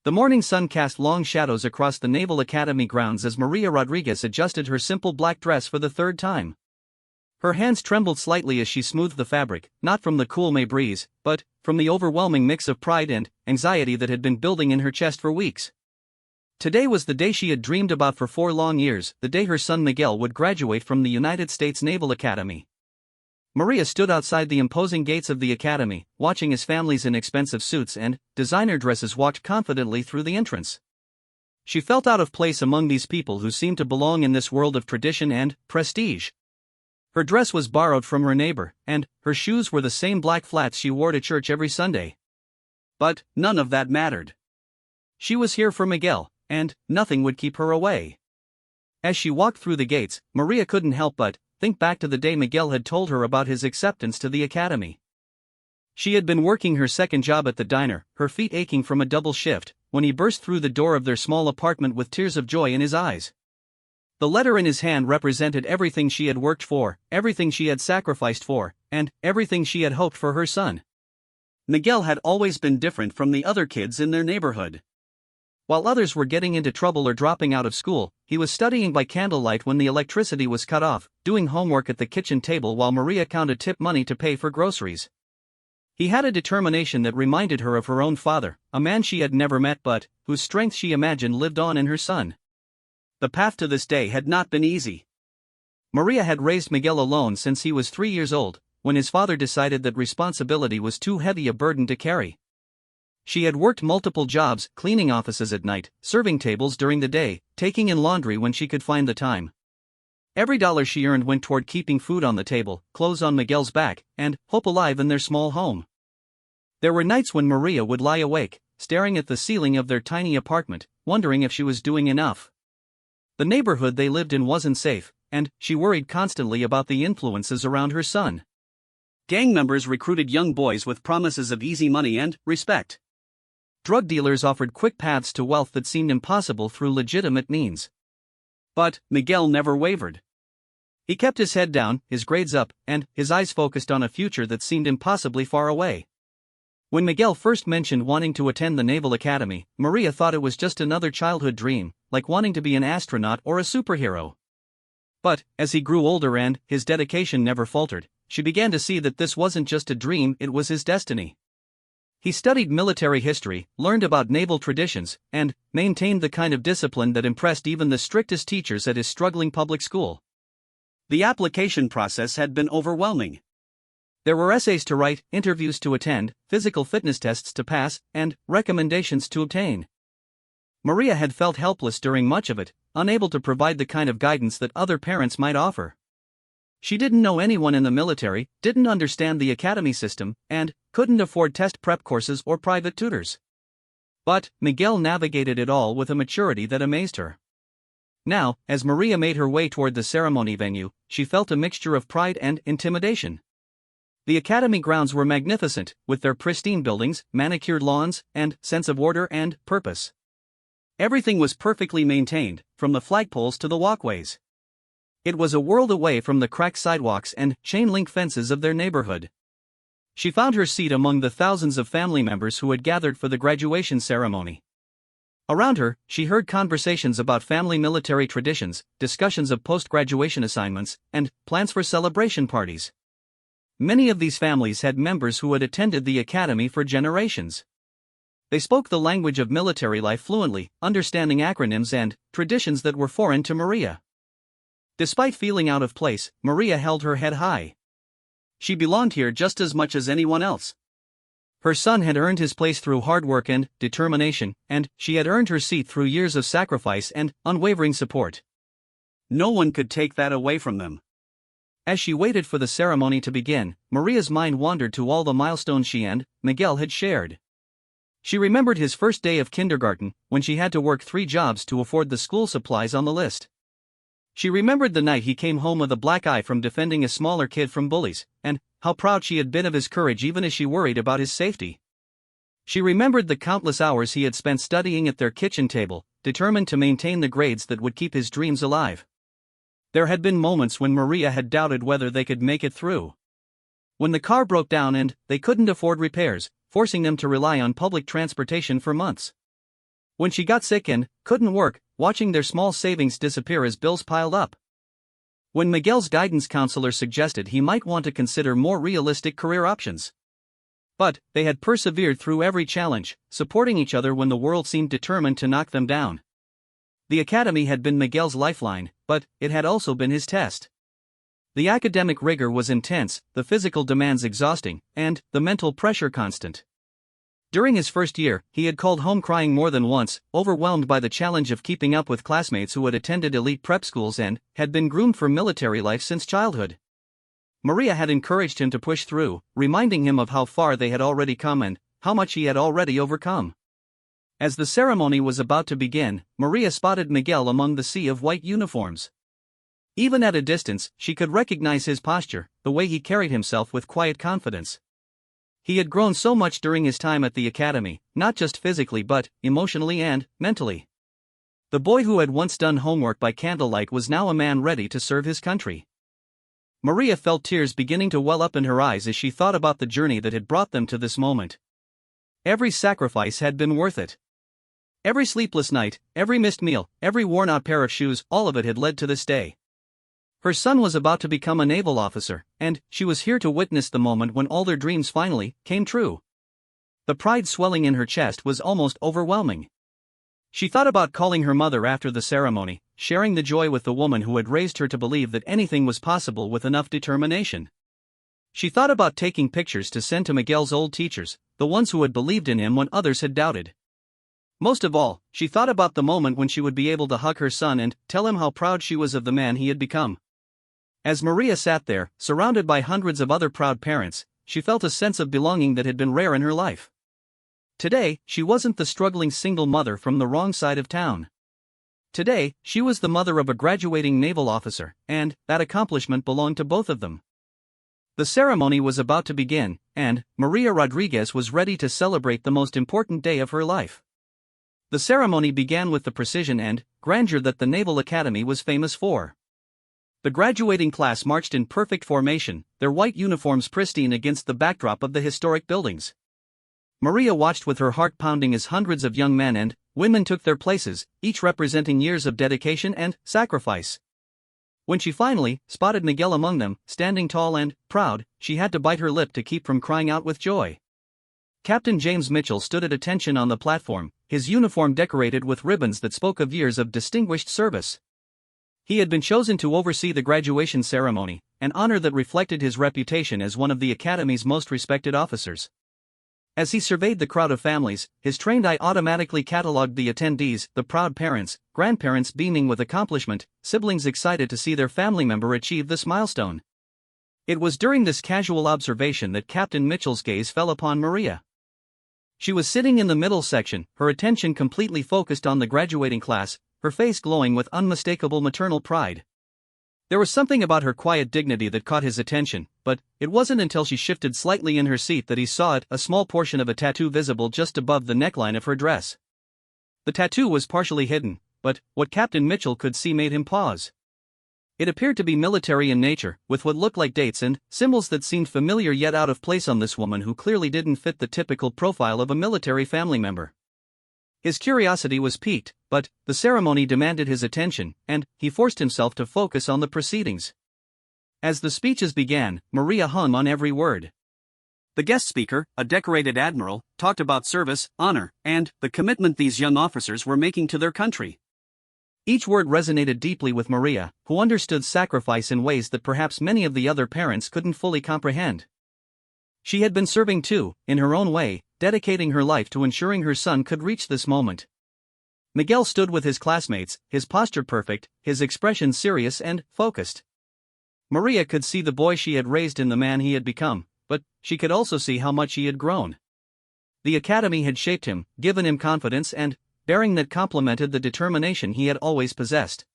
The morning sun cast long shadows across the Naval Academy grounds as Maria Rodriguez adjusted her simple black dress for the third time. Her hands trembled slightly as she smoothed the fabric, not from the cool May breeze, but from the overwhelming mix of pride and anxiety that had been building in her chest for weeks. Today was the day she had dreamed about for 4 long years, the day her son Miguel would graduate from the United States Naval Academy. Maria stood outside the imposing gates of the academy, watching as families in expensive suits and designer dresses walked confidently through the entrance. She felt out of place among these people who seemed to belong in this world of tradition and prestige. Her dress was borrowed from her neighbor, and her shoes were the same black flats she wore to church every Sunday. But none of that mattered. She was here for Miguel, and nothing would keep her away. As she walked through the gates, Maria couldn't help but think back to the day Miguel had told her about his acceptance to the academy. She had been working her second job at the diner, her feet aching from a double shift, when he burst through the door of their small apartment with tears of joy in his eyes. The letter in his hand represented everything she had worked for, everything she had sacrificed for, and everything she had hoped for her son. Miguel had always been different from the other kids in their neighborhood. While others were getting into trouble or dropping out of school, he was studying by candlelight when the electricity was cut off, doing homework at the kitchen table while Maria counted tip money to pay for groceries. He had a determination that reminded her of her own father, a man she had never met but whose strength she imagined lived on in her son. The path to this day had not been easy. Maria had raised Miguel alone since he was 3 years old, when his father decided that responsibility was too heavy a burden to carry. She had worked multiple jobs, cleaning offices at night, serving tables during the day, taking in laundry when she could find the time. Every dollar she earned went toward keeping food on the table, clothes on Miguel's back, and hope alive in their small home. There were nights when Maria would lie awake, staring at the ceiling of their tiny apartment, wondering if she was doing enough. The neighborhood they lived in wasn't safe, and she worried constantly about the influences around her son. Gang members recruited young boys with promises of easy money and respect. Drug dealers offered quick paths to wealth that seemed impossible through legitimate means. But Miguel never wavered. He kept his head down, his grades up, and his eyes focused on a future that seemed impossibly far away. When Miguel first mentioned wanting to attend the Naval Academy, Maria thought it was just another childhood dream, like wanting to be an astronaut or a superhero. But, as he grew older and his dedication never faltered, she began to see that this wasn't just a dream, it was his destiny. He studied military history, learned about naval traditions, and maintained the kind of discipline that impressed even the strictest teachers at his struggling public school. The application process had been overwhelming. There were essays to write, interviews to attend, physical fitness tests to pass, and recommendations to obtain. Maria had felt helpless during much of it, unable to provide the kind of guidance that other parents might offer. She didn't know anyone in the military, didn't understand the academy system, and couldn't afford test prep courses or private tutors. But Miguel navigated it all with a maturity that amazed her. Now, as Maria made her way toward the ceremony venue, she felt a mixture of pride and intimidation. The academy grounds were magnificent, with their pristine buildings, manicured lawns, and sense of order and purpose. Everything was perfectly maintained, from the flagpoles to the walkways. It was a world away from the cracked sidewalks and chain-link fences of their neighborhood. She found her seat among the thousands of family members who had gathered for the graduation ceremony. Around her, she heard conversations about family military traditions, discussions of post-graduation assignments, and plans for celebration parties. Many of these families had members who had attended the academy for generations. They spoke the language of military life fluently, understanding acronyms and traditions that were foreign to Maria. Despite feeling out of place, Maria held her head high. She belonged here just as much as anyone else. Her son had earned his place through hard work and determination, and she had earned her seat through years of sacrifice and unwavering support. No one could take that away from them. As she waited for the ceremony to begin, Maria's mind wandered to all the milestones she and Miguel had shared. She remembered his first day of kindergarten, when she had to work 3 jobs to afford the school supplies on the list. She remembered the night he came home with a black eye from defending a smaller kid from bullies, and how proud she had been of his courage even as she worried about his safety. She remembered the countless hours he had spent studying at their kitchen table, determined to maintain the grades that would keep his dreams alive. There had been moments when Maria had doubted whether they could make it through. When the car broke down and they couldn't afford repairs, forcing them to rely on public transportation for months. When she got sick and couldn't work, watching their small savings disappear as bills piled up. When Miguel's guidance counselor suggested he might want to consider more realistic career options. But they had persevered through every challenge, supporting each other when the world seemed determined to knock them down. The academy had been Miguel's lifeline, but it had also been his test. The academic rigor was intense, the physical demands exhausting, and the mental pressure constant. During his first year, he had called home crying more than once, overwhelmed by the challenge of keeping up with classmates who had attended elite prep schools and had been groomed for military life since childhood. Maria had encouraged him to push through, reminding him of how far they had already come and how much he had already overcome. As the ceremony was about to begin, Maria spotted Miguel among the sea of white uniforms. Even at a distance, she could recognize his posture, the way he carried himself with quiet confidence. He had grown so much during his time at the academy, not just physically but emotionally and mentally. The boy who had once done homework by candlelight was now a man ready to serve his country. Maria felt tears beginning to well up in her eyes as she thought about the journey that had brought them to this moment. Every sacrifice had been worth it. Every sleepless night, every missed meal, every worn-out pair of shoes, all of it had led to this day. Her son was about to become a naval officer, and she was here to witness the moment when all their dreams finally came true. The pride swelling in her chest was almost overwhelming. She thought about calling her mother after the ceremony, sharing the joy with the woman who had raised her to believe that anything was possible with enough determination. She thought about taking pictures to send to Miguel's old teachers, the ones who had believed in him when others had doubted. Most of all, she thought about the moment when she would be able to hug her son and tell him how proud she was of the man he had become. As Maria sat there, surrounded by hundreds of other proud parents, she felt a sense of belonging that had been rare in her life. Today, she wasn't the struggling single mother from the wrong side of town. Today, she was the mother of a graduating naval officer, and that accomplishment belonged to both of them. The ceremony was about to begin, and Maria Rodriguez was ready to celebrate the most important day of her life. The ceremony began with the precision and grandeur that the Naval Academy was famous for. The graduating class marched in perfect formation, their white uniforms pristine against the backdrop of the historic buildings. Maria watched with her heart pounding as hundreds of young men and women took their places, each representing years of dedication and sacrifice. When she finally spotted Miguel among them, standing tall and proud, she had to bite her lip to keep from crying out with joy. Captain James Mitchell stood at attention on the platform, his uniform decorated with ribbons that spoke of years of distinguished service. He had been chosen to oversee the graduation ceremony, an honor that reflected his reputation as one of the Academy's most respected officers. As he surveyed the crowd of families, his trained eye automatically catalogued the attendees, the proud parents, grandparents beaming with accomplishment, siblings excited to see their family member achieve this milestone. It was during this casual observation that Captain Mitchell's gaze fell upon Maria. She was sitting in the middle section, her attention completely focused on the graduating class, her face glowing with unmistakable maternal pride. There was something about her quiet dignity that caught his attention, but it wasn't until she shifted slightly in her seat that he saw it, a small portion of a tattoo visible just above the neckline of her dress. The tattoo was partially hidden, but what Captain Mitchell could see made him pause. It appeared to be military in nature, with what looked like dates and symbols that seemed familiar yet out of place on this woman who clearly didn't fit the typical profile of a military family member. His curiosity was piqued, but the ceremony demanded his attention, and he forced himself to focus on the proceedings. As the speeches began, Maria hung on every word. The guest speaker, a decorated admiral, talked about service, honor, and the commitment these young officers were making to their country. Each word resonated deeply with Maria, who understood sacrifice in ways that perhaps many of the other parents couldn't fully comprehend. She had been serving too, in her own way, dedicating her life to ensuring her son could reach this moment. Miguel stood with his classmates, his posture perfect, his expression serious and focused. Maria could see the boy she had raised in the man he had become, but she could also see how much he had grown. The academy had shaped him, given him confidence and bearing that complemented the determination he had always possessed.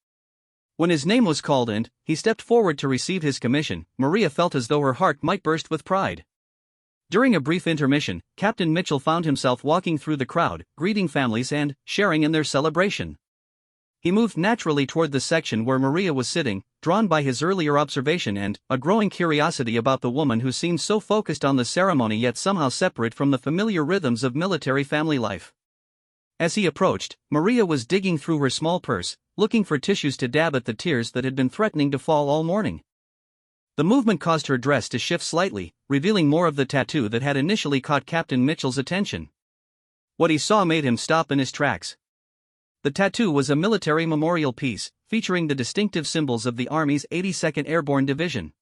When his name was called and he stepped forward to receive his commission, Maria felt as though her heart might burst with pride. During a brief intermission, Captain Mitchell found himself walking through the crowd, greeting families and sharing in their celebration. He moved naturally toward the section where Maria was sitting, drawn by his earlier observation and a growing curiosity about the woman who seemed so focused on the ceremony yet somehow separate from the familiar rhythms of military family life. As he approached, Maria was digging through her small purse, looking for tissues to dab at the tears that had been threatening to fall all morning. The movement caused her dress to shift slightly, revealing more of the tattoo that had initially caught Captain Mitchell's attention. What he saw made him stop in his tracks. The tattoo was a military memorial piece, featuring the distinctive symbols of the Army's 82nd Airborne Division.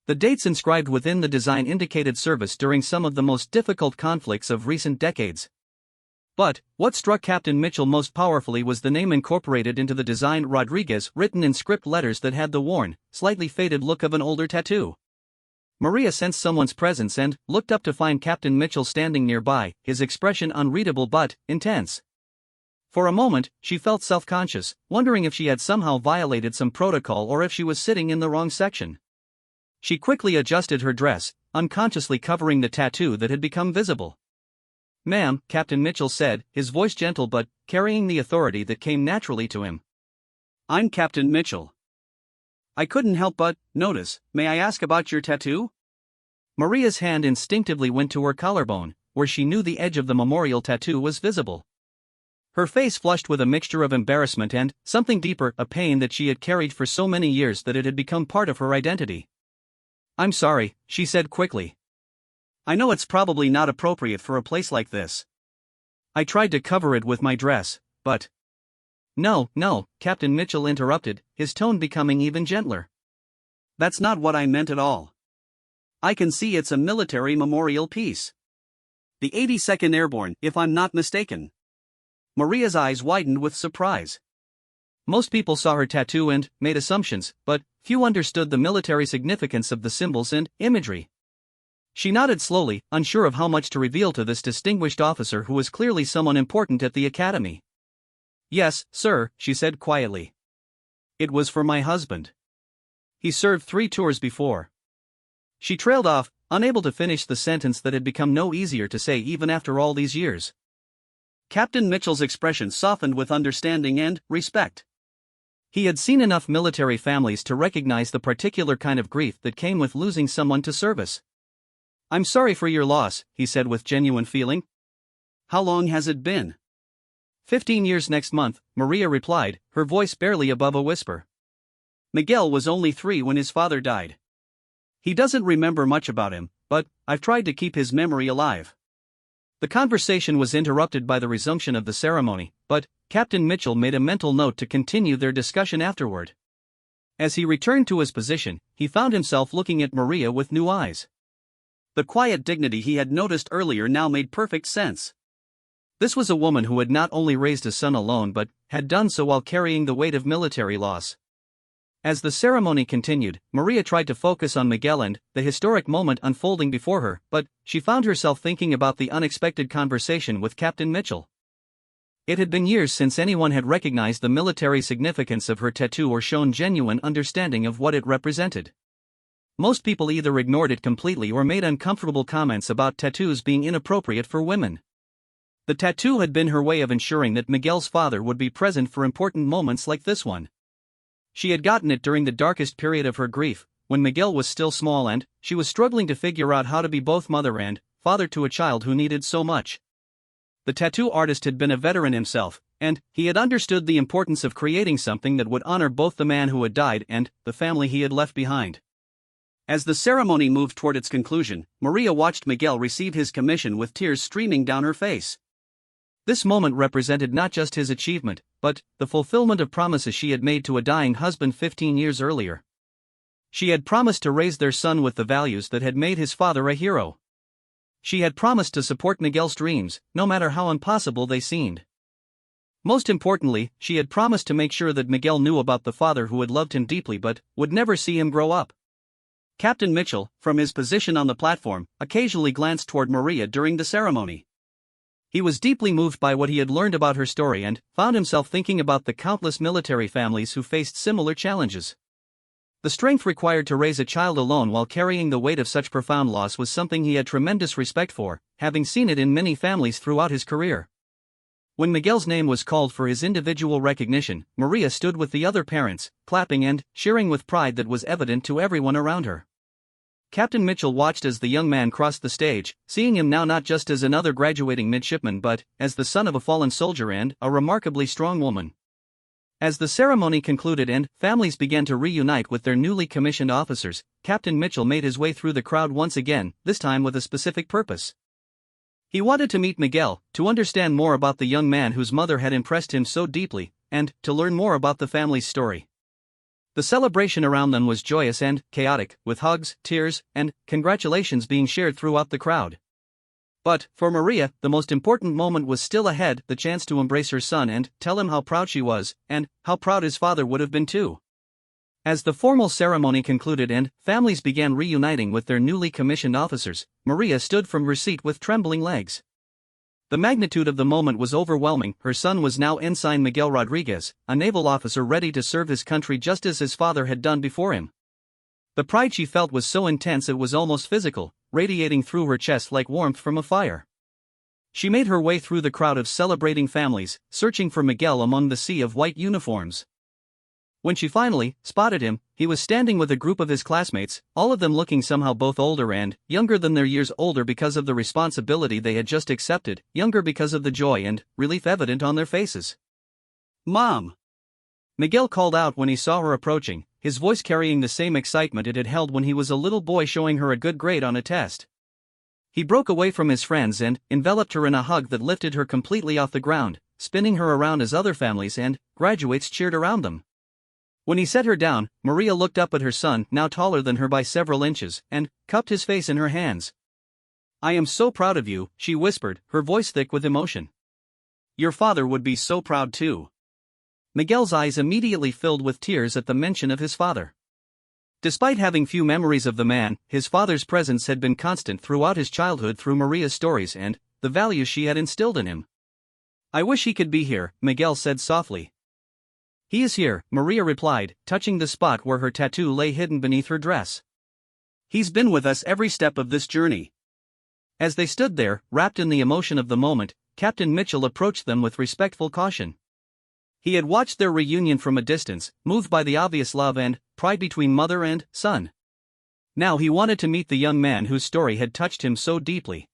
The dates inscribed within the design indicated service during some of the most difficult conflicts of recent decades. But what struck Captain Mitchell most powerfully was the name incorporated into the design, Rodriguez, written in script letters that had the worn, slightly faded look of an older tattoo. Maria sensed someone's presence and looked up to find Captain Mitchell standing nearby, his expression unreadable but intense. For a moment, she felt self-conscious, wondering if she had somehow violated some protocol or if she was sitting in the wrong section. She quickly adjusted her dress, unconsciously covering the tattoo that had become visible. "Ma'am," Captain Mitchell said, his voice gentle but carrying the authority that came naturally to him. "I'm Captain Mitchell. I couldn't help but notice. May I ask about your tattoo?" Maria's hand instinctively went to her collarbone, where she knew the edge of the memorial tattoo was visible. Her face flushed with a mixture of embarrassment and, something deeper, a pain that she had carried for so many years that it had become part of her identity. "I'm sorry," she said quickly. "I know it's probably not appropriate for a place like this. I tried to cover it with my dress, but—" No, Captain Mitchell interrupted, his tone becoming even gentler. "That's not what I meant at all. I can see it's a military memorial piece. The 82nd Airborne, if I'm not mistaken." Maria's eyes widened with surprise. Most people saw her tattoo and made assumptions, but few understood the military significance of the symbols and imagery. She nodded slowly, unsure of how much to reveal to this distinguished officer who was clearly someone important at the academy. "Yes, sir," she said quietly. "It was for my husband. He served 3 tours before." She trailed off, unable to finish the sentence that had become no easier to say even after all these years. Captain Mitchell's expression softened with understanding and respect. He had seen enough military families to recognize the particular kind of grief that came with losing someone to service. "I'm sorry for your loss," he said with genuine feeling. "How long has it been?" 15 years next month, Maria replied, her voice barely above a whisper. "Miguel was only 3 when his father died. He doesn't remember much about him, but I've tried to keep his memory alive." The conversation was interrupted by the resumption of the ceremony, but Captain Mitchell made a mental note to continue their discussion afterward. As he returned to his position, he found himself looking at Maria with new eyes. The quiet dignity he had noticed earlier now made perfect sense. This was a woman who had not only raised a son alone but had done so while carrying the weight of military loss. As the ceremony continued, Maria tried to focus on Miguel and the historic moment unfolding before her, but she found herself thinking about the unexpected conversation with Captain Mitchell. It had been years since anyone had recognized the military significance of her tattoo or shown genuine understanding of what it represented. Most people either ignored it completely or made uncomfortable comments about tattoos being inappropriate for women. The tattoo had been her way of ensuring that Miguel's father would be present for important moments like this one. She had gotten it during the darkest period of her grief, when Miguel was still small and she was struggling to figure out how to be both mother and father to a child who needed so much. The tattoo artist had been a veteran himself, and he had understood the importance of creating something that would honor both the man who had died and the family he had left behind. As the ceremony moved toward its conclusion, Maria watched Miguel receive his commission with tears streaming down her face. This moment represented not just his achievement, but the fulfillment of promises she had made to a dying husband 15 years earlier. She had promised to raise their son with the values that had made his father a hero. She had promised to support Miguel's dreams, no matter how impossible they seemed. Most importantly, she had promised to make sure that Miguel knew about the father who had loved him deeply but would never see him grow up. Captain Mitchell, from his position on the platform, occasionally glanced toward Maria during the ceremony. He was deeply moved by what he had learned about her story and found himself thinking about the countless military families who faced similar challenges. The strength required to raise a child alone while carrying the weight of such profound loss was something he had tremendous respect for, having seen it in many families throughout his career. When Miguel's name was called for his individual recognition, Maria stood with the other parents, clapping and cheering with pride that was evident to everyone around her. Captain Mitchell watched as the young man crossed the stage, seeing him now not just as another graduating midshipman but as the son of a fallen soldier and a remarkably strong woman. As the ceremony concluded and families began to reunite with their newly commissioned officers, Captain Mitchell made his way through the crowd once again, this time with a specific purpose. He wanted to meet Miguel, to understand more about the young man whose mother had impressed him so deeply, and to learn more about the family's story. The celebration around them was joyous and chaotic, with hugs, tears, and congratulations being shared throughout the crowd. But, for Maria, the most important moment was still ahead, the chance to embrace her son and tell him how proud she was, and how proud his father would have been too. As the formal ceremony concluded and families began reuniting with their newly commissioned officers, Maria stood from her seat with trembling legs. The magnitude of the moment was overwhelming. Her son was now Ensign Miguel Rodriguez, a naval officer ready to serve his country just as his father had done before him. The pride she felt was so intense it was almost physical, radiating through her chest like warmth from a fire. She made her way through the crowd of celebrating families, searching for Miguel among the sea of white uniforms. When she finally spotted him, he was standing with a group of his classmates, all of them looking somehow both older and younger than their years, older because of the responsibility they had just accepted, younger because of the joy and relief evident on their faces. "Mom!" Miguel called out when he saw her approaching, his voice carrying the same excitement it had held when he was a little boy showing her a good grade on a test. He broke away from his friends and enveloped her in a hug that lifted her completely off the ground, spinning her around as other families and graduates cheered around them. When he set her down, Maria looked up at her son, now taller than her by several inches, and cupped his face in her hands. "I am so proud of you," she whispered, her voice thick with emotion. "Your father would be so proud too." Miguel's eyes immediately filled with tears at the mention of his father. Despite having few memories of the man, his father's presence had been constant throughout his childhood through Maria's stories and the values she had instilled in him. "I wish he could be here," Miguel said softly. "He is here," Maria replied, touching the spot where her tattoo lay hidden beneath her dress. "He's been with us every step of this journey." As they stood there, wrapped in the emotion of the moment, Captain Mitchell approached them with respectful caution. He had watched their reunion from a distance, moved by the obvious love and pride between mother and son. Now he wanted to meet the young man whose story had touched him so deeply.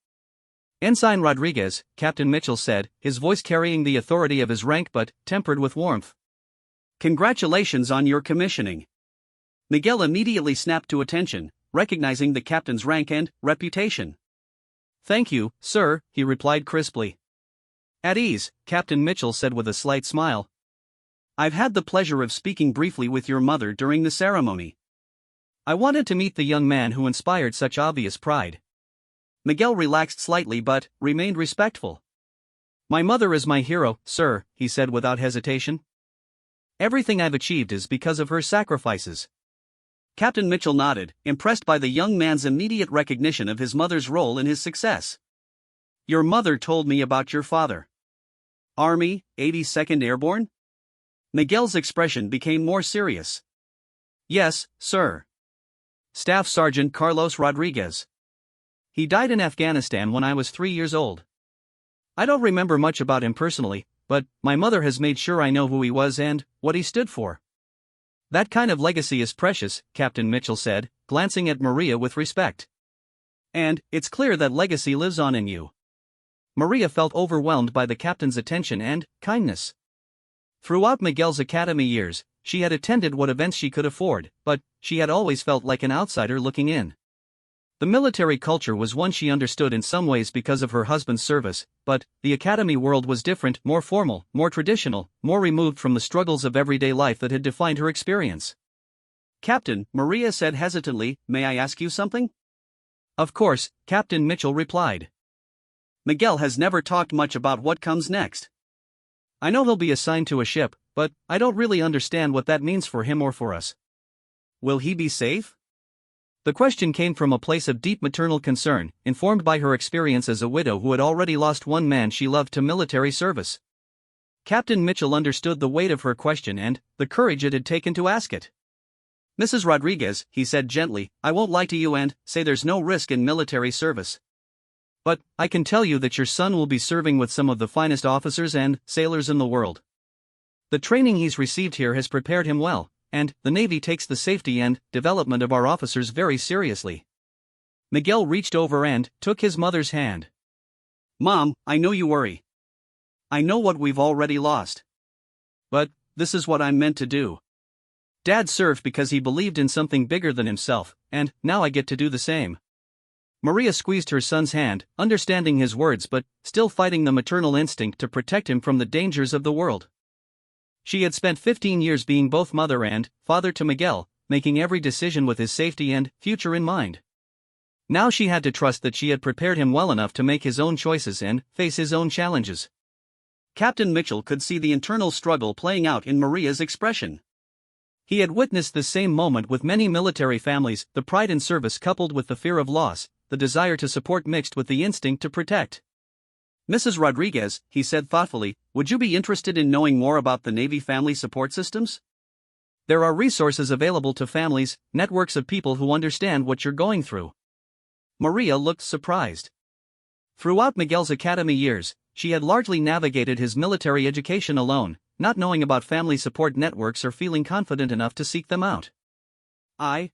"Ensign Rodriguez," Captain Mitchell said, his voice carrying the authority of his rank but tempered with warmth. "Congratulations on your commissioning." Miguel immediately snapped to attention, recognizing the captain's rank and reputation. "Thank you, sir," he replied crisply. "At ease," Captain Mitchell said with a slight smile. "I've had the pleasure of speaking briefly with your mother during the ceremony. I wanted to meet the young man who inspired such obvious pride." Miguel relaxed slightly but remained respectful. "My mother is my hero, sir," he said without hesitation. "Everything I've achieved is because of her sacrifices." Captain Mitchell nodded, impressed by the young man's immediate recognition of his mother's role in his success. "Your mother told me about your father. Army, 82nd Airborne?" Miguel's expression became more serious. "Yes, sir. Staff Sergeant Carlos Rodriguez. He died in Afghanistan when I was 3 years old. I don't remember much about him personally, but my mother has made sure I know who he was and what he stood for." "That kind of legacy is precious," Captain Mitchell said, glancing at Maria with respect. "And it's clear that legacy lives on in you." Maria felt overwhelmed by the captain's attention and kindness. Throughout Miguel's academy years, she had attended what events she could afford, but she had always felt like an outsider looking in. The military culture was one she understood in some ways because of her husband's service, but the academy world was different, more formal, more traditional, more removed from the struggles of everyday life that had defined her experience. "Captain," Maria said hesitantly, "may I ask you something?" "Of course," Captain Mitchell replied. "Miguel has never talked much about what comes next. I know he'll be assigned to a ship, but I don't really understand what that means for him or for us. Will he be safe?" The question came from a place of deep maternal concern, informed by her experience as a widow who had already lost one man she loved to military service. Captain Mitchell understood the weight of her question and the courage it had taken to ask it. "Mrs. Rodriguez," he said gently, "I won't lie to you and say there's no risk in military service. But I can tell you that your son will be serving with some of the finest officers and sailors in the world. The training he's received here has prepared him well, and the Navy takes the safety and development of our officers very seriously. Miguel reached over and took his mother's hand. "Mom, I know you worry. I know what we've already lost. But this is what I'm meant to do. Dad served because he believed in something bigger than himself, and now I get to do the same." Maria squeezed her son's hand, understanding his words but still fighting the maternal instinct to protect him from the dangers of the world. She had spent 15 years being both mother and father to Miguel, making every decision with his safety and future in mind. Now she had to trust that she had prepared him well enough to make his own choices and face his own challenges. Captain Mitchell could see the internal struggle playing out in Maria's expression. He had witnessed the same moment with many military families, the pride in service coupled with the fear of loss, the desire to support mixed with the instinct to protect. "Mrs. Rodriguez," he said thoughtfully, "would you be interested in knowing more about the Navy family support systems? There are resources available to families, networks of people who understand what you're going through." Maria looked surprised. Throughout Miguel's academy years, she had largely navigated his military education alone, not knowing about family support networks or feeling confident enough to seek them out. I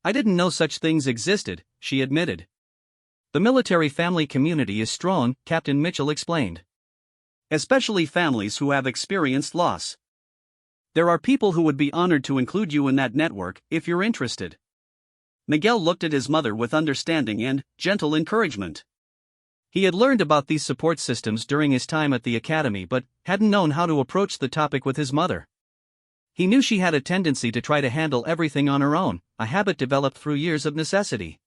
didn't know such things existed," she admitted. "The military family community is strong," Captain Mitchell explained. "Especially families who have experienced loss. There are people who would be honored to include you in that network if you're interested." Miguel looked at his mother with understanding and gentle encouragement. He had learned about these support systems during his time at the academy but hadn't known how to approach the topic with his mother. He knew she had a tendency to try to handle everything on her own, a habit developed through years of necessity.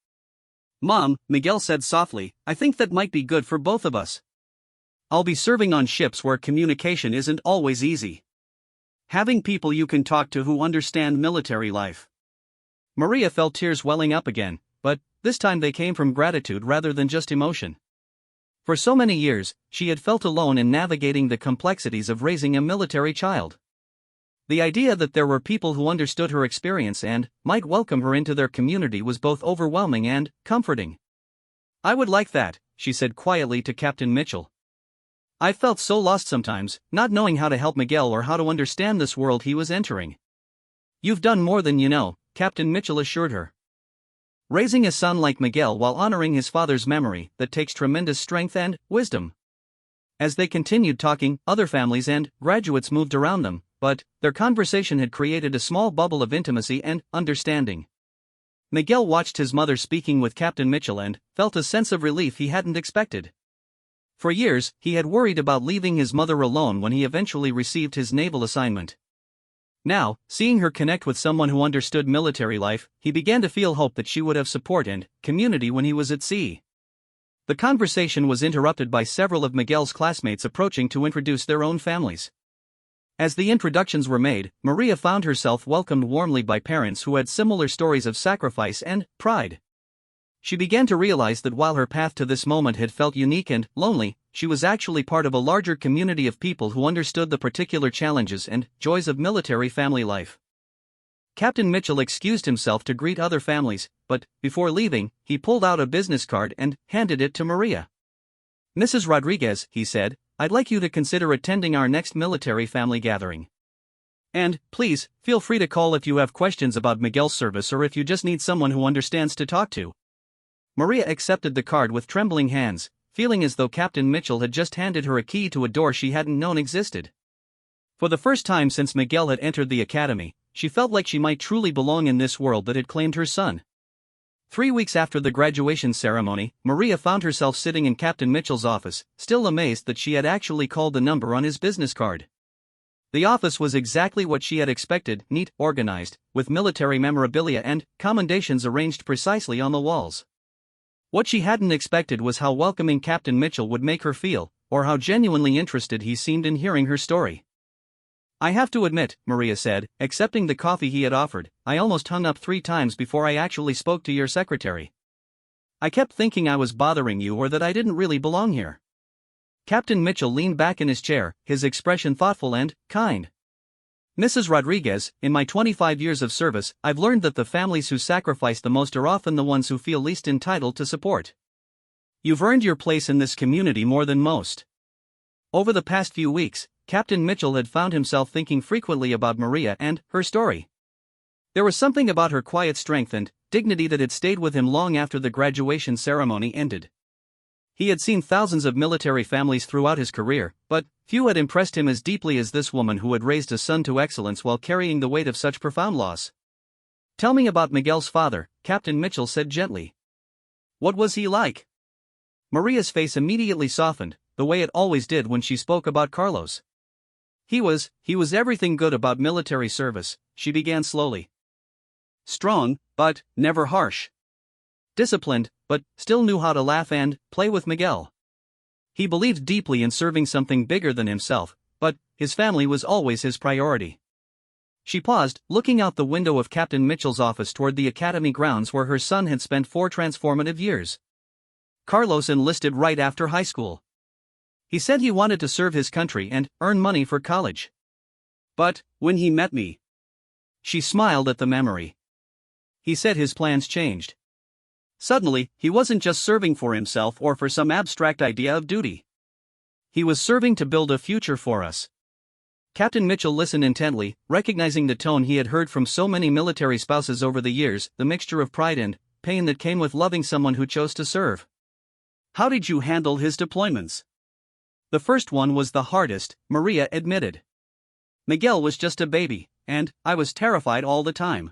"Mom," Miguel said softly, "I think that might be good for both of us. I'll be serving on ships where communication isn't always easy. Having people you can talk to who understand military life." Maria felt tears welling up again, but this time they came from gratitude rather than just emotion. For so many years, she had felt alone in navigating the complexities of raising a military child. The idea that there were people who understood her experience and might welcome her into their community was both overwhelming and comforting. "I would like that," she said quietly to Captain Mitchell. "I felt so lost sometimes, not knowing how to help Miguel or how to understand this world he was entering." "You've done more than you know," Captain Mitchell assured her. "Raising a son like Miguel while honoring his father's memory, that takes tremendous strength and wisdom." As they continued talking, other families and graduates moved around them, but their conversation had created a small bubble of intimacy and understanding. Miguel watched his mother speaking with Captain Mitchell and felt a sense of relief he hadn't expected. For years, he had worried about leaving his mother alone when he eventually received his naval assignment. Now, seeing her connect with someone who understood military life, he began to feel hope that she would have support and community when he was at sea. The conversation was interrupted by several of Miguel's classmates approaching to introduce their own families. As the introductions were made, Maria found herself welcomed warmly by parents who had similar stories of sacrifice and pride. She began to realize that while her path to this moment had felt unique and lonely, she was actually part of a larger community of people who understood the particular challenges and joys of military family life. Captain Mitchell excused himself to greet other families, but before leaving, he pulled out a business card and handed it to Maria. "Mrs. Rodriguez," he said, "I'd like you to consider attending our next military family gathering. And, please, feel free to call if you have questions about Miguel's service or if you just need someone who understands to talk to." Maria accepted the card with trembling hands, feeling as though Captain Mitchell had just handed her a key to a door she hadn't known existed. For the first time since Miguel had entered the academy, she felt like she might truly belong in this world that had claimed her son. 3 weeks after the graduation ceremony, Maria found herself sitting in Captain Mitchell's office, still amazed that she had actually called the number on his business card. The office was exactly what she had expected, neat, organized, with military memorabilia and commendations arranged precisely on the walls. What she hadn't expected was how welcoming Captain Mitchell would make her feel, or how genuinely interested he seemed in hearing her story. "I have to admit," Maria said, accepting the coffee he had offered, "I almost hung up 3 times before I actually spoke to your secretary. I kept thinking I was bothering you or that I didn't really belong here." Captain Mitchell leaned back in his chair, his expression thoughtful and kind. "Mrs. Rodriguez, in my 25 years of service, I've learned that the families who sacrifice the most are often the ones who feel least entitled to support. You've earned your place in this community more than most." Over the past few weeks, Captain Mitchell had found himself thinking frequently about Maria and her story. There was something about her quiet strength and dignity that had stayed with him long after the graduation ceremony ended. He had seen thousands of military families throughout his career, but few had impressed him as deeply as this woman who had raised a son to excellence while carrying the weight of such profound loss. "Tell me about Miguel's father," Captain Mitchell said gently. "What was he like?" Maria's face immediately softened, the way it always did when she spoke about Carlos. He was everything good about military service," she began slowly. "Strong, but never harsh. Disciplined, but still knew how to laugh and play with Miguel. He believed deeply in serving something bigger than himself, but his family was always his priority." She paused, looking out the window of Captain Mitchell's office toward the academy grounds where her son had spent 4 transformative years. Carlos enlisted right after high school. He said he wanted to serve his country and earn money for college. "But when he met me," she smiled at the memory, "he said his plans changed. Suddenly, he wasn't just serving for himself or for some abstract idea of duty. He was serving to build a future for us." Captain Mitchell listened intently, recognizing the tone he had heard from so many military spouses over the years, the mixture of pride and pain that came with loving someone who chose to serve. "How did you handle his deployments?" "The first one was the hardest," Maria admitted. "Miguel was just a baby, and I was terrified all the time.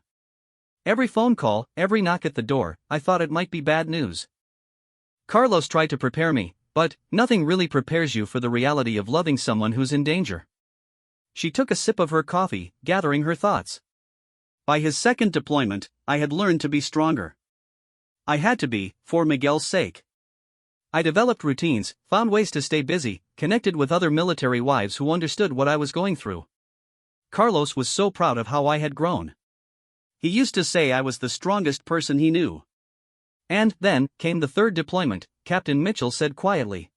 Every phone call, every knock at the door, I thought it might be bad news. Carlos tried to prepare me, but nothing really prepares you for the reality of loving someone who's in danger." She took a sip of her coffee, gathering her thoughts. "By his second deployment, I had learned to be stronger. I had to be, for Miguel's sake. I developed routines, found ways to stay busy, connected with other military wives who understood what I was going through. Carlos was so proud of how I had grown. He used to say I was the strongest person he knew." "And then came the third deployment," Captain Mitchell said quietly.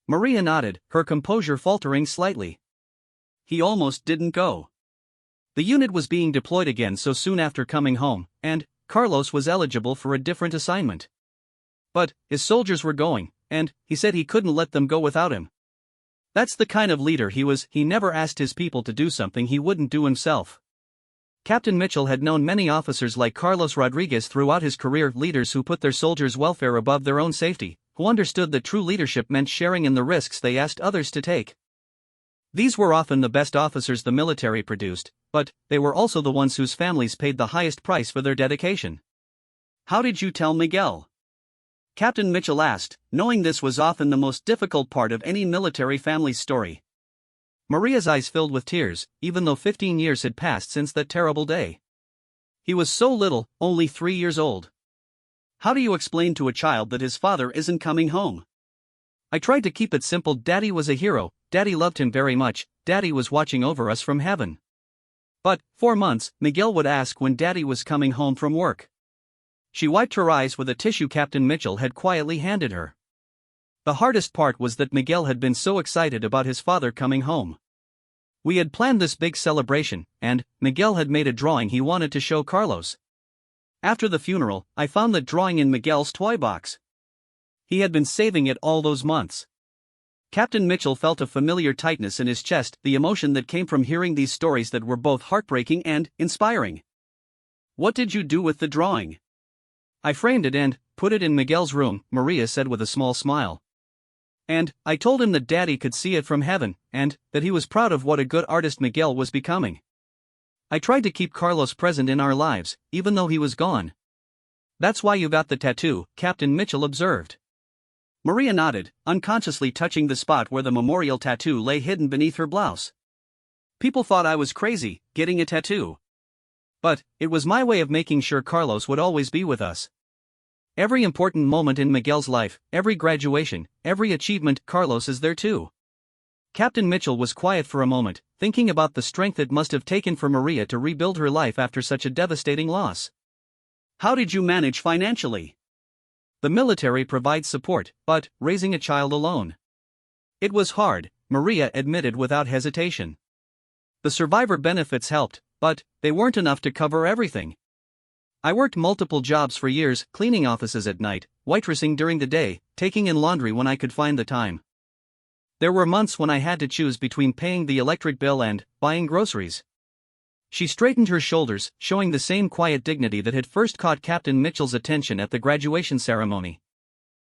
Maria nodded, her composure faltering slightly. "He almost didn't go. The unit was being deployed again so soon after coming home, and Carlos was eligible for a different assignment. But his soldiers were going, and he said he couldn't let them go without him. That's the kind of leader he was. He never asked his people to do something he wouldn't do himself." Captain Mitchell had known many officers like Carlos Rodriguez throughout his career, leaders who put their soldiers' welfare above their own safety, who understood that true leadership meant sharing in the risks they asked others to take. These were often the best officers the military produced, but they were also the ones whose families paid the highest price for their dedication. "How did you tell Miguel?" Captain Mitchell asked, knowing this was often the most difficult part of any military family's story. Maria's eyes filled with tears, even though 15 years had passed since that terrible day. "He was so little, only 3 years old. How do you explain to a child that his father isn't coming home?" "I tried to keep it simple. Daddy was a hero, Daddy loved him very much, Daddy was watching over us from heaven. But, for months, Miguel would ask when Daddy was coming home from work." She wiped her eyes with a tissue Captain Mitchell had quietly handed her. The hardest part was that Miguel had been so excited about his father coming home. "We had planned this big celebration, and Miguel had made a drawing he wanted to show Carlos. After the funeral, I found that drawing in Miguel's toy box. He had been saving it all those months." Captain Mitchell felt a familiar tightness in his chest, the emotion that came from hearing these stories that were both heartbreaking and inspiring. "What did you do with the drawing?" "I framed it and put it in Miguel's room," Maria said with a small smile. "And I told him that Daddy could see it from heaven, and that he was proud of what a good artist Miguel was becoming. I tried to keep Carlos present in our lives, even though he was gone." "That's why you got the tattoo," Captain Mitchell observed. Maria nodded, unconsciously touching the spot where the memorial tattoo lay hidden beneath her blouse. "People thought I was crazy, getting a tattoo. But it was my way of making sure Carlos would always be with us. Every important moment in Miguel's life, every graduation, every achievement, Carlos is there too." Captain Mitchell was quiet for a moment, thinking about the strength it must have taken for Maria to rebuild her life after such a devastating loss. "How did you manage financially?" "The military provides support, but raising a child alone. It was hard," Maria admitted without hesitation. "The survivor benefits helped, but they weren't enough to cover everything. I worked multiple jobs for years, cleaning offices at night, waitressing during the day, taking in laundry when I could find the time. There were months when I had to choose between paying the electric bill and buying groceries. She straightened her shoulders, showing the same quiet dignity that had first caught Captain Mitchell's attention at the graduation ceremony.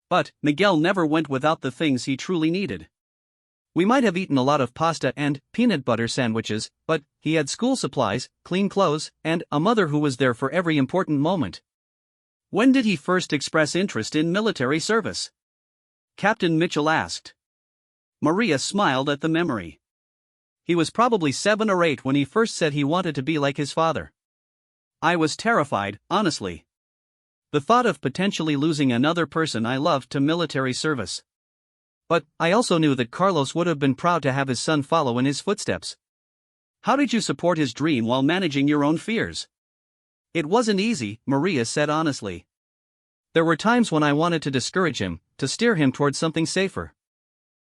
But Miguel never went without the things he truly needed. We might have eaten a lot of pasta and peanut butter sandwiches, but he had school supplies, clean clothes, and a mother who was there for every important moment. When did he first express interest in military service? Captain Mitchell asked. Maria smiled at the memory. He was probably 7 or 8 when he first said he wanted to be like his father. I was terrified, honestly. The thought of potentially losing another person I loved to military service. But I also knew that Carlos would have been proud to have his son follow in his footsteps. How did you support his dream while managing your own fears? It wasn't easy, Maria said honestly. There were times when I wanted to discourage him, to steer him towards something safer.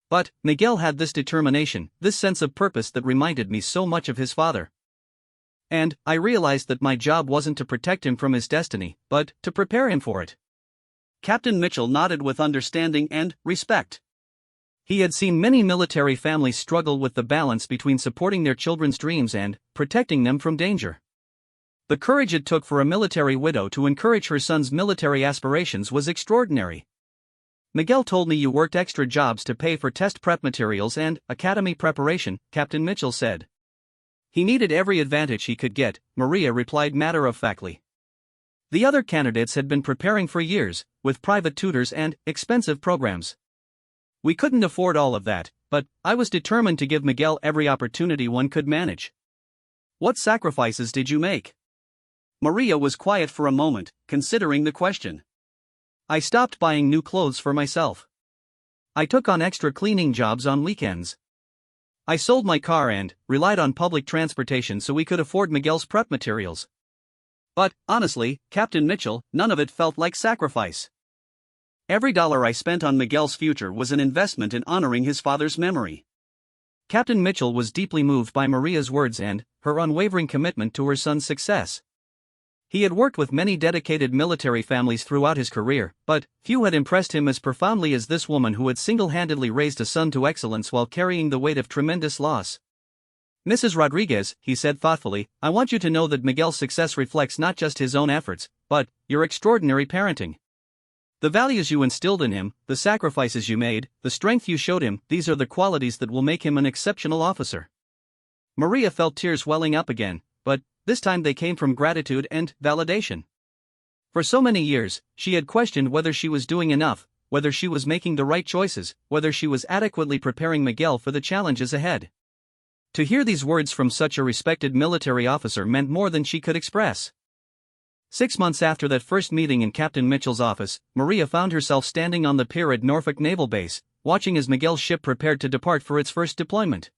But Miguel had this determination, this sense of purpose that reminded me so much of his father. And I realized that my job wasn't to protect him from his destiny, but to prepare him for it. Captain Mitchell nodded with understanding and respect. He had seen many military families struggle with the balance between supporting their children's dreams and protecting them from danger. The courage it took for a military widow to encourage her son's military aspirations was extraordinary. Miguel told me you worked extra jobs to pay for test prep materials and academy preparation, Captain Mitchell said. He needed every advantage he could get, Maria replied matter-of-factly. The other candidates had been preparing for years, with private tutors and expensive programs. We couldn't afford all of that, but I was determined to give Miguel every opportunity one could manage. What sacrifices did you make? Maria was quiet for a moment, considering the question. I stopped buying new clothes for myself. I took on extra cleaning jobs on weekends. I sold my car and relied on public transportation so we could afford Miguel's prep materials. But, honestly, Captain Mitchell, none of it felt like sacrifice. Every dollar I spent on Miguel's future was an investment in honoring his father's memory. Captain Mitchell was deeply moved by Maria's words and her unwavering commitment to her son's success. He had worked with many dedicated military families throughout his career, but few had impressed him as profoundly as this woman who had single-handedly raised a son to excellence while carrying the weight of tremendous loss. Mrs. Rodriguez, he said thoughtfully, I want you to know that Miguel's success reflects not just his own efforts, but your extraordinary parenting. The values you instilled in him, the sacrifices you made, the strength you showed him, these are the qualities that will make him an exceptional officer. Maria felt tears welling up again, but this time they came from gratitude and validation. For so many years, she had questioned whether she was doing enough, whether she was making the right choices, whether she was adequately preparing Miguel for the challenges ahead. To hear these words from such a respected military officer meant more than she could express. 6 months after that first meeting in Captain Mitchell's office, Maria found herself standing on the pier at Norfolk Naval Base, watching as Miguel's ship prepared to depart for its first deployment.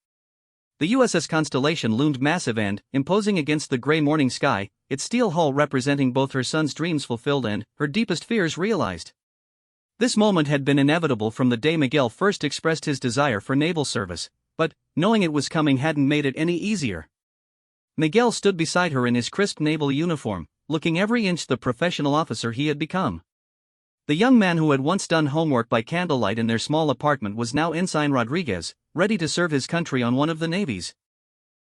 The USS Constellation loomed massive and imposing against the gray morning sky, its steel hull representing both her son's dreams fulfilled and her deepest fears realized. This moment had been inevitable from the day Miguel first expressed his desire for naval service, but knowing it was coming hadn't made it any easier. Miguel stood beside her in his crisp naval uniform, looking every inch the professional officer he had become. The young man who had once done homework by candlelight in their small apartment was now Ensign Rodriguez, ready to serve his country on one of the Navy's